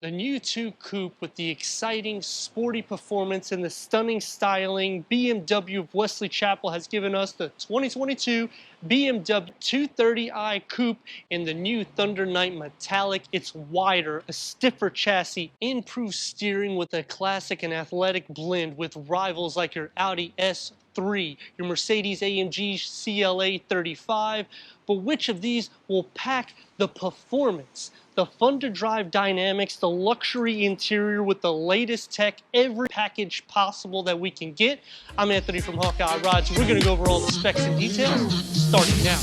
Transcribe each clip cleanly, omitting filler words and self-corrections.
The new 2 Coupe with the exciting, sporty performance and the stunning styling, BMW of Wesley Chapel has given us the 2022 BMW 230i Coupe in the new Thunder Night Metallic. It's wider, a stiffer chassis, improved steering with a classic and athletic blend with rivals like your Audi S3, your Mercedes-AMG CLA 35, but which of these will pack the performance, the fun-to-drive dynamics, the luxury interior with the latest tech, every package possible that we can get? I'm Anthony from Hawkeye Rides. We're going to go over all the specs and details, starting now.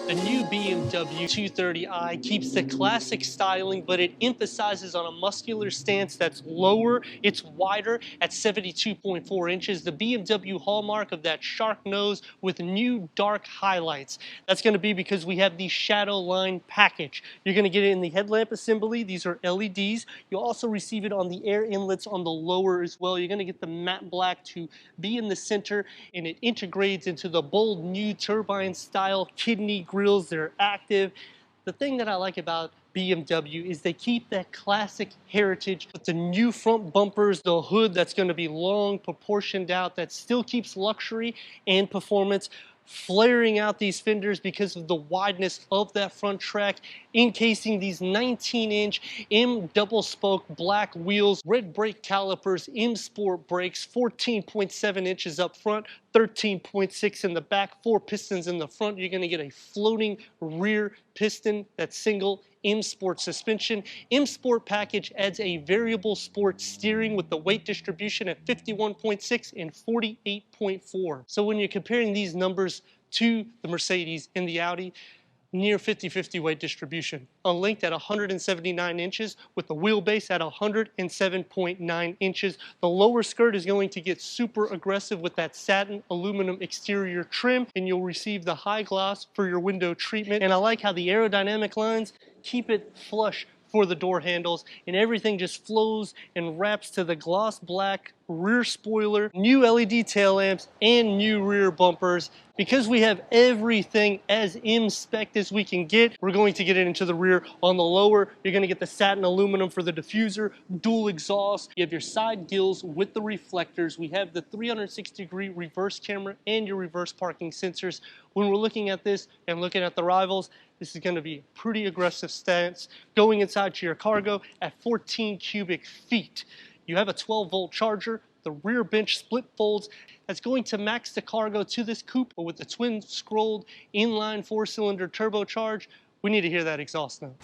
The new BMW 230i keeps the classic styling, but it emphasizes on a muscular stance that's lower, it's wider at 72.4 inches. The BMW hallmark of that shark nose with new dark highlights. That's going to be because we have the shadow line package. You're going to get it in the headlamp assembly. These are LEDs. You'll also receive it on the air inlets on the lower as well. You're going to get the matte black to be in the center, and it integrates into the bold new turbine style kidney grills. They're active. The thing that I like about BMW is they keep that classic heritage with the new front bumpers, the hood that's going to be long, proportioned out, that still keeps luxury and performance, flaring out these fenders because of the wideness of that front track, encasing these 19-inch M double spoke black wheels, red brake calipers, M Sport brakes, 14.7 inches up front, 13.6 in the back, 4 pistons in the front. You're going to get a floating rear piston that's single M Sport suspension. M Sport package adds a variable sport steering with the weight distribution at 51.6 and 48.4. So when you're comparing these numbers to the Mercedes and the Audi, near 50-50 weight distribution. Unlinked at 179 inches with the wheelbase at 107.9 inches. The lower skirt is going to get super aggressive with that satin aluminum exterior trim, and you'll receive the high gloss for your window treatment. And I like how the aerodynamic lines keep it flush for the door handles, and everything just flows and wraps to the gloss black rear spoiler, new LED tail lamps, and new rear bumpers. Because we have everything as M-spec as we can get, we're going to get it into the rear. On the lower, you're going to get the satin aluminum for the diffuser, dual exhaust. You have your side gills with the reflectors. We have the 360-degree reverse camera and your reverse parking sensors. When we're looking at this and looking at the rivals, this is going to be a pretty aggressive stance. Going inside to your cargo at 14 cubic feet. You have a 12-volt charger. The rear bench split folds. That's going to max the cargo to this coupe, but with the twin-scrolled inline 4-cylinder turbocharge, we need to hear that exhaust note.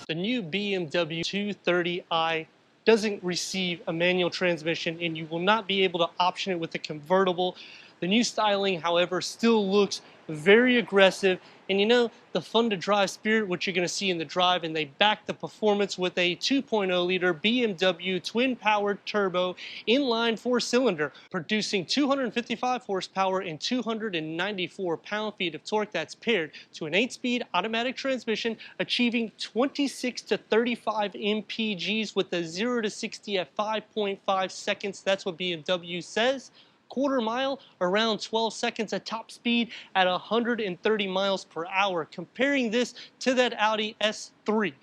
The new BMW 230i doesn't receive a manual transmission, and you will not be able to option it with a convertible. The new styling, however, still looks very aggressive, and you know, the fun to drive spirit, which you're going to see in the drive, and they back the performance with a 2.0 liter BMW twin powered turbo inline 4-cylinder, producing 255 horsepower and 294 pound-feet of torque. That's paired to an 8-speed automatic transmission, achieving 26 to 35 mpgs with a 0 to 60 at 5.5 seconds. That's what BMW says. Quarter mile around 12 seconds at top speed at 130 miles per hour. Comparing this to that Audi S3,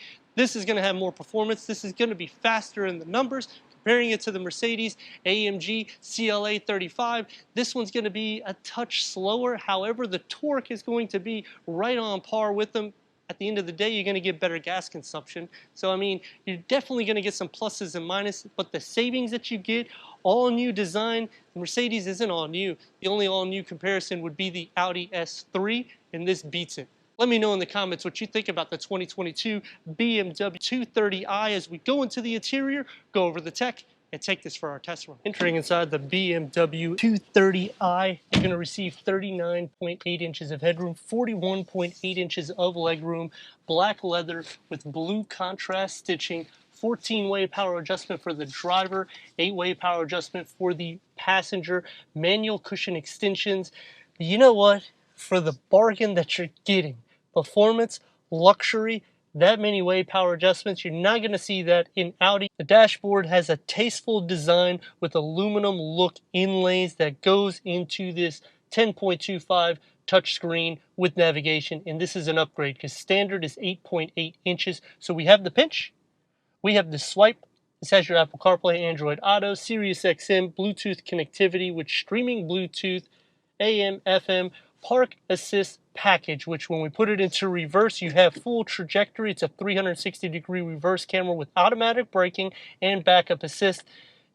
This is going to have more performance. This is going to be faster in the numbers. Comparing it to the Mercedes AMG CLA 35, this one's going to be a touch slower. However, the torque is going to be right on par with them. At the end of the day, you're going to get better gas consumption. So, I mean, you're definitely going to get some pluses and minuses, but the savings that you get, all new design, the Mercedes isn't all new. The only all new comparison would be the Audi S3, and this beats it. Let me know in the comments what you think about the 2022 BMW 230i as we go into the interior, go over the tech, and take this for our test run. Entering inside the BMW 230i, you're going to receive 39.8 inches of headroom, 41.8 inches of legroom, black leather with blue contrast stitching, 14-way power adjustment for the driver, 8-way power adjustment for the passenger, manual cushion extensions. You know what? For the bargain that you're getting, performance, luxury, that many way power adjustments, you're not going to see that in Audi. The dashboard has a tasteful design with aluminum look inlays that goes into this 10.25 touchscreen with navigation, and this is an upgrade because standard is 8.8 inches. So we have the pinch, we have the swipe. This has your Apple CarPlay, Android Auto, Sirius XM, Bluetooth connectivity with streaming Bluetooth, AM, FM, Park Assist package, which when we put it into reverse, you have full trajectory. It's a 360-degree reverse camera with automatic braking and backup assist.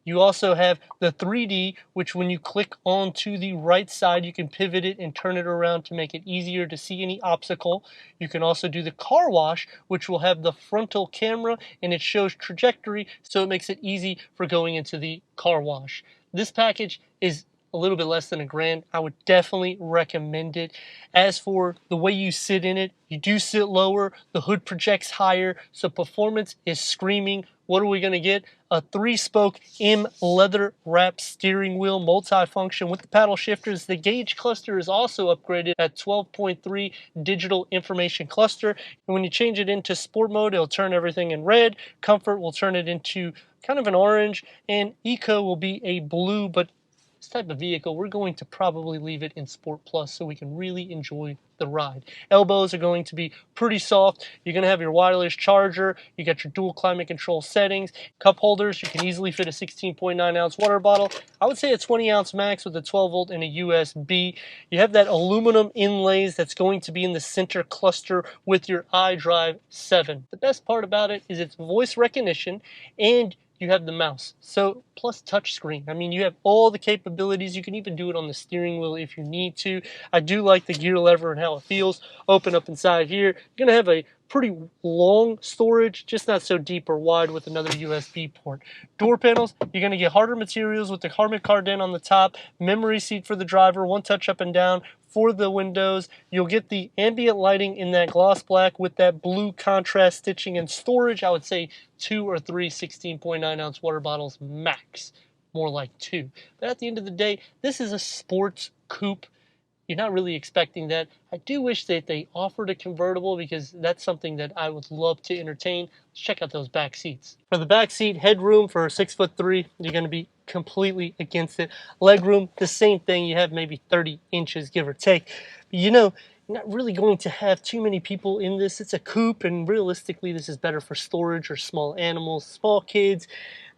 You also have the 3D, which when you click onto the right side, you can pivot it and turn it around to make it easier to see any obstacle. You can also do the car wash, which will have the frontal camera and it shows trajectory, so it makes it easy for going into the car wash. This package is a little bit less than $1,000. I would definitely recommend it. As for the way you sit in it, you do sit lower, the hood projects higher, so performance is screaming. What are we going to get? A 3-spoke M leather wrapped steering wheel, multifunction with the paddle shifters. The gauge cluster is also upgraded at 12.3 digital information cluster. And when you change it into sport mode, it'll turn everything in red. Comfort will turn it into kind of an orange, and Eco will be a blue, but this type of vehicle, we're going to probably leave it in Sport Plus so we can really enjoy the ride. Elbows are going to be pretty soft. You're going to have your wireless charger. You got your dual climate control settings. Cup holders, you can easily fit a 16.9-ounce water bottle. I would say a 20-ounce max with a 12-volt and a USB. You have that aluminum inlays that's going to be in the center cluster with your iDrive 7. The best part about it is it's voice recognition and you have the mouse, so plus touchscreen. I mean, you have all the capabilities. You can even do it on the steering wheel if you need to. I do like the gear lever and how it feels. Open up inside here. You're going to have a pretty long storage, just not so deep or wide with another USB port. Door panels, you're going to get harder materials with the Harman Kardon on the top, memory seat for the driver, one touch up and down for the windows. You'll get the ambient lighting in that gloss black with that blue contrast stitching, and storage, I would say 2 or 3 16.9-ounce water bottles max, more like 2. But at the end of the day, this is a sports coupe. You're not really expecting that. I do wish that they offered a convertible because that's something that I would love to entertain. Let's check out those back seats. For the back seat, headroom for 6'3", you're going to be completely against it. Legroom, the same thing. You have maybe 30 inches, give or take. But you know, you're not really going to have too many people in this. It's a coupe, and realistically, this is better for storage or small animals, small kids.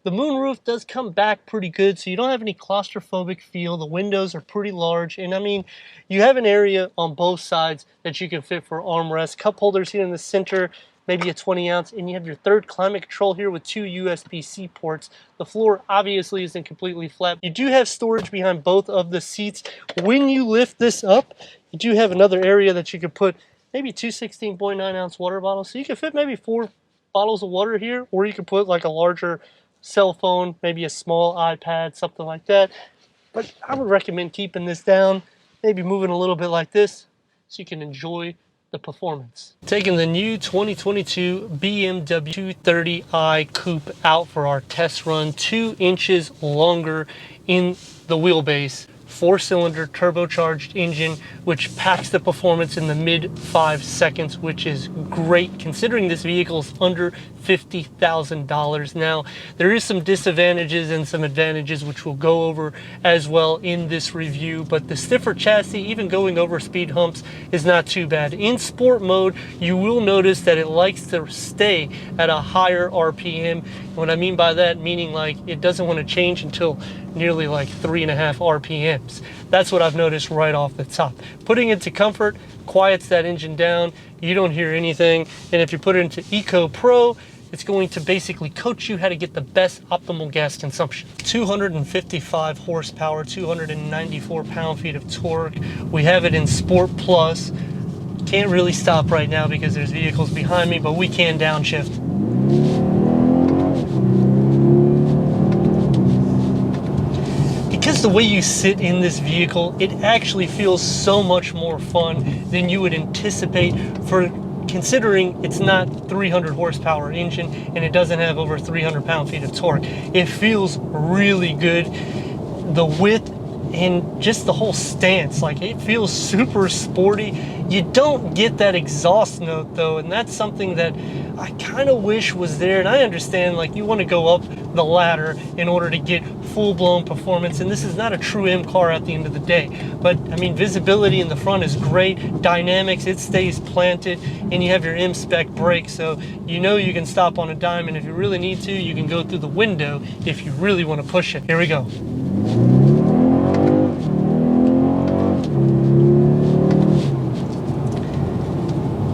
The moonroof does come back pretty good, so you don't have any claustrophobic feel. The windows are pretty large, and I mean, you have an area on both sides that you can fit for armrests. Cup holders here in the center, maybe a 20-ounce, and you have your third climate control here with 2 USB-C ports. The floor obviously isn't completely flat. You do have storage behind both of the seats. When you lift this up, you do have another area that you could put maybe 2 16.9-ounce water bottles, so you can fit maybe 4 bottles of water here, or you could put like a larger cell phone, maybe a small iPad, something like that. But I would recommend keeping this down, maybe moving a little bit like this so you can enjoy the performance. Taking the new 2022 BMW 230i Coupe out for our test run, 2 inches longer in the wheelbase, 4-cylinder turbocharged engine, which packs the performance in the mid 5 seconds, which is great considering this vehicle is under $50,000. Now, there is some disadvantages and some advantages which we'll go over as well in this review, but the stiffer chassis, even going over speed humps, is not too bad. In sport mode, you will notice that it likes to stay at a higher RPM. What I mean by that, meaning like it doesn't want to change until nearly like 3.5 RPMs. That's what I've noticed right off the top. Putting it to comfort quiets that engine down. You don't hear anything. And if you put it into Eco Pro, it's going to basically coach you how to get the best optimal gas consumption. 255 horsepower, 294 pound-feet of torque. We have it in Sport Plus. Can't really stop right now because there's vehicles behind me, but we can downshift. Because the way you sit in this vehicle, it actually feels so much more fun than you would anticipate, for considering it's not 300 horsepower engine and it doesn't have over 300 pound-feet of torque. It feels really good. The width and just the whole stance, like it feels super sporty. You don't get that exhaust note though, and that's something that I kind of wish was there. And I understand like you want to go up the ladder in order to get full-blown performance, and this is not a true M car at the end of the day. But I mean, visibility in the front is great. Dynamics, it stays planted, and you have your M spec brakes, so you know you can stop on a dime, and if you really need to, you can go through the window if you really want to push it. Here we go.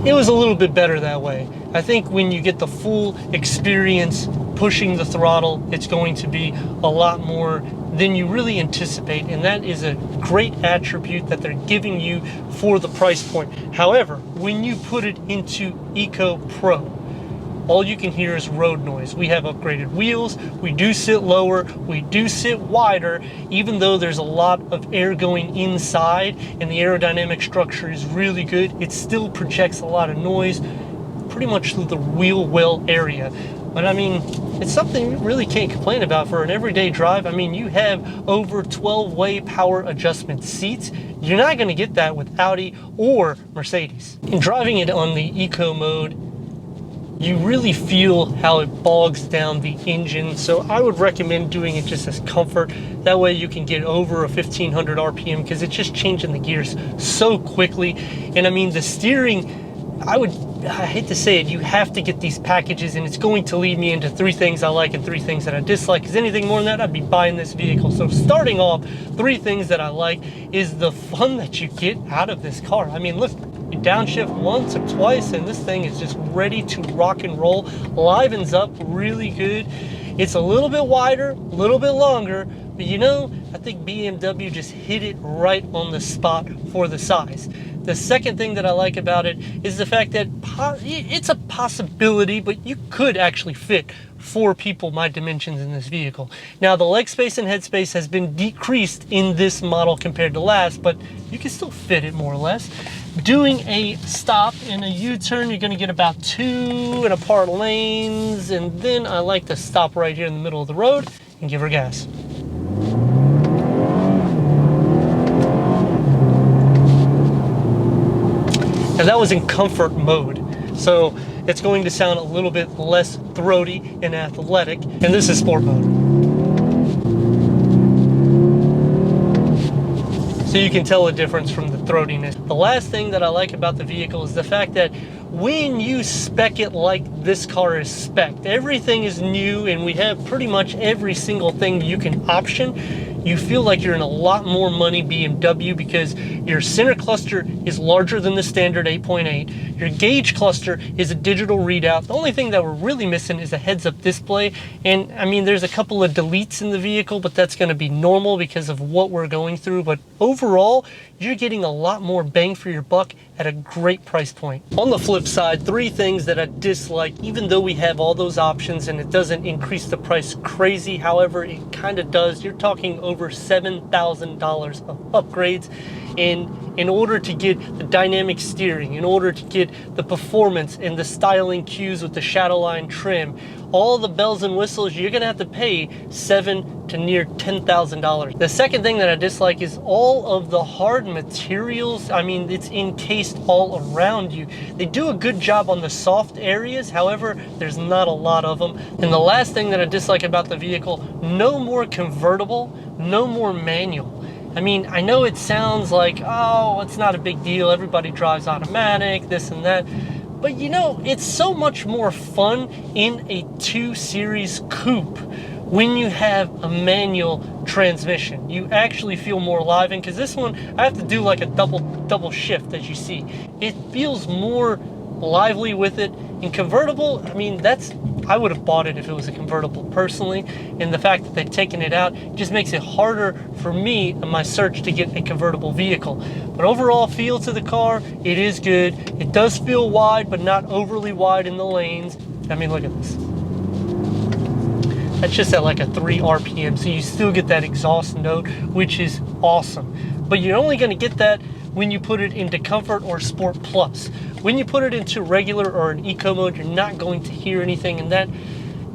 It was a little bit better that way. I think when you get the full experience pushing the throttle, it's going to be a lot more than you really anticipate, and that is a great attribute that they're giving you for the price point. However, when you put it into Eco Pro, all you can hear is road noise. We have upgraded wheels, we do sit lower, we do sit wider, even though there's a lot of air going inside and the aerodynamic structure is really good, it still projects a lot of noise pretty much through the wheel well area. But I mean, it's something you really can't complain about for an everyday drive. I mean, you have over 12-way power adjustment seats. You're not gonna get that with Audi or Mercedes. In driving it on the Eco mode, you really feel how it bogs down the engine, so I would recommend doing it just as comfort. That way you can get over a 1500 RPM because it's just changing the gears so quickly. And I mean, the steering, I hate to say it, you have to get these packages, and it's going to lead me into 3 things I like and 3 things that I dislike, because anything more than that, I'd be buying this vehicle. So starting off, 3 things that I like is the fun that you get out of this car. I mean, look, you downshift once or twice and this thing is just ready to rock and roll. Livens up really good. It's a little bit wider, a little bit longer, but you know, I think BMW just hit it right on the spot for the size. The second thing that I like about it is the fact that it's a possibility, but you could actually fit 4 people my dimensions in this vehicle. Now, the leg space and head space has been decreased in this model compared to last, but you can still fit it more or less. Doing a stop and a U-turn, you're gonna get about 2 and apart lanes, and then I like to stop right here in the middle of the road and give her gas. Now that was in comfort mode, so it's going to sound a little bit less throaty and athletic, and this is sport mode. So you can tell a difference from the throatiness. The last thing that I like about the vehicle is the fact that when you spec it like this car is spec'd, everything is new and we have pretty much every single thing you can option. You feel like you're in a lot more money BMW because your center cluster is larger than the standard 8.8. Your gauge cluster is a digital readout. The only thing that we're really missing is a heads-up display. And I mean, there's a couple of deletes in the vehicle, but that's gonna be normal because of what we're going through. But overall, you're getting a lot more bang for your buck at a great price point. On the flip side, 3 things that I dislike, even though we have all those options and it doesn't increase the price crazy, however, it kind of does. You're talking over $7,000 of upgrades in order to get the dynamic steering, in order to get the performance and the styling cues with the Shadowline trim. all the bells and whistles, you're gonna have to pay $7,000 to near $10,000. The second thing that I dislike is all of the hard materials. I mean, it's encased all around you. They do a good job on the soft areas, however, there's not a lot of them. And the last thing that I dislike about the vehicle, no more convertible, no more manual. I mean, I know it sounds like, oh, it's not a big deal, everybody drives automatic, this and that. But you know, it's so much more fun in a 2 Series coupe when you have a manual transmission. You actually feel more alive in, because this one, I have to do like a double shift, as you see. It feels more lively with it. In convertible, I mean, I would have bought it if it was a convertible personally, and the fact that they've taken it out just makes it harder for me in my search to get a convertible vehicle. But overall feel to the car, it is good. It does feel wide, but not overly wide in the lanes. I mean, look at this. That's just at like a 3 RPM, so you still get that exhaust note, which is awesome. But you're only gonna get that when you put it into Comfort or Sport Plus. When you put it into regular or an eco mode, you're not going to hear anything, and that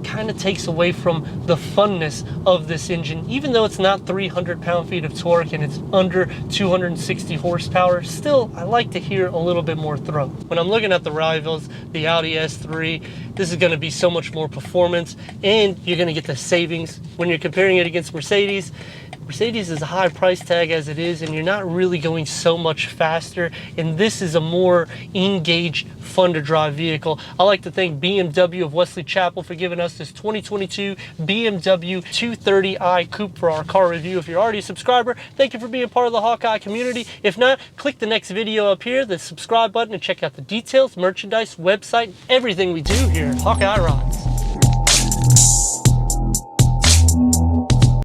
kind of takes away from the funness of this engine. Even though it's not 300 pound-feet of torque and it's under 260 horsepower, still, I like to hear a little bit more throw. When I'm looking at the rivals, the Audi S3, this is going to be so much more performance, and you're going to get the savings. When you're comparing it against Mercedes, Mercedes is a high price tag as it is, and you're not really going so much faster, and this is a more engaged, fun to drive vehicle. I like to thank BMW of Wesley Chapel for giving us this 2022 BMW 230i Coupe for our car review. If you're already a subscriber, thank you for being part of the Hawkeye community. If not, click the next video up here, the subscribe button, and check out the details, merchandise, website, everything we do here at Hawkeye Rods.